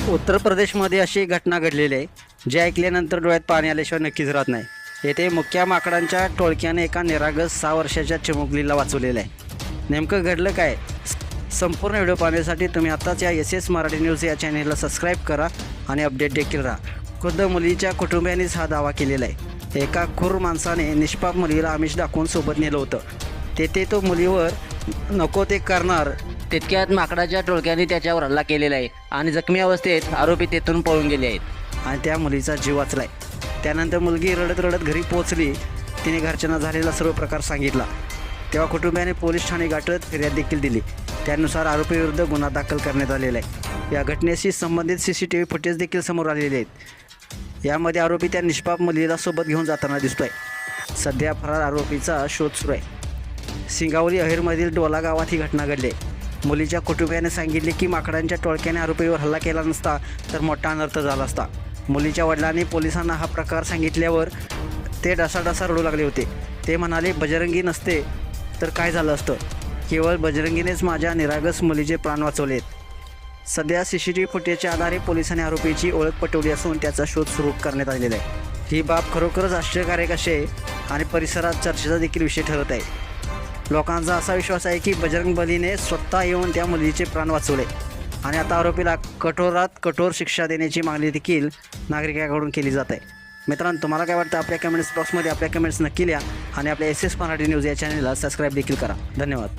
उत्तर प्रदेशमध्ये अशी घटना घडलेली आहे जे ऐकल्यानंतर डोळ्यात पाणी आल्याशिवाय नक्कीच राहत नाही. येथे मुक्या माकडांच्या टोळक्याने एका निरागस 6 वर्षाच्या चिमुकलीला वाचवलेलं आहे. नेमकं घडलं काय? संपूर्ण व्हिडिओ पाहण्यासाठी तुम्ही आत्ताच या SS मराठी न्यूज या चॅनेलला सबस्क्राईब करा आणि अपडेट देखील राहा. खुद्द मुलीच्या कुटुंबियांनीच हा दावा केलेला आहे. एका क्रूर माणसाने निष्पाप मुलीला आमिष दाखवून सोबत नेलं होतं. तेथे तो मुलीवर नको ते करणार तितक्यात माकडाच्या टोळक्याने त्याच्यावर हल्ला केलेला आहे आणि जखमी अवस्थेत आरोपी तेथून पळून गेले आहेत आणि त्या मुलीचा जीव वाचलाय. त्यानंतर मुलगी रडत रडत घरी पोहोचली. तिने घरच्यांना झालेला सर्व प्रकार सांगितला. तेव्हा कुटुंबियाने पोलीस ठाणे गाठत फिर्याद देखील दिली. त्यानुसार आरोपीविरुद्ध गुन्हा दाखल करण्यात आलेला आहे. या घटनेशी संबंधित CCTV फुटेज देखील समोर आलेले आहेत. यामध्ये आरोपी त्या निष्पाप मुलीला सोबत घेऊन जाताना दिसतोय. सध्या फरार आरोपीचा शोध सुरू आहे. सिंगावली अहेरमधील डोला गावात ही घटना घडली. मुलीच्या कुटुंबियाने सांगितले की माकडांच्या टोळक्याने आरोपीवर हल्ला केला नसता तर मोठा अनर्थ झाला असता. मुलीच्या वडिलांनी पोलिसांना हा प्रकार सांगितल्यावर ते ढसाढसा रडू लागले होते. ते म्हणाले, बजरंगी नसते तर काय झालं असतं. केवळ बजरंगीनेच माझ्या निरागस मुलीचे प्राण वाचवलेत. सध्या CCTV फुटेजच्या आधारे पोलिसांनी आरोपीची ओळख पटवली असून त्याचा शोध सुरू करण्यात आलेला आहे. ही बाब खरोखरच आश्चर्यकारक अशी आहे आणि परिसरात चर्चेचा देखील विषय ठरत आहे. लोकांचा असा विश्वास आहे की बजरंगबलीने स्वतः येऊन त्या मुलीचे प्राण वाचवले आणि आता आरोपीला कठोरात कठोर शिक्षा देण्याची मागणी देखील नागरिकांकडून केली जात आहे. मित्रांनो, तुम्हाला काय वाटतं? आपल्या कमेंट्स बॉक्समध्ये आपल्या कमेंट्स नक्की लिहा आणि आपल्या SS मराठी न्यूज या चॅनलला सबस्क्राईब देखील करा. धन्यवाद.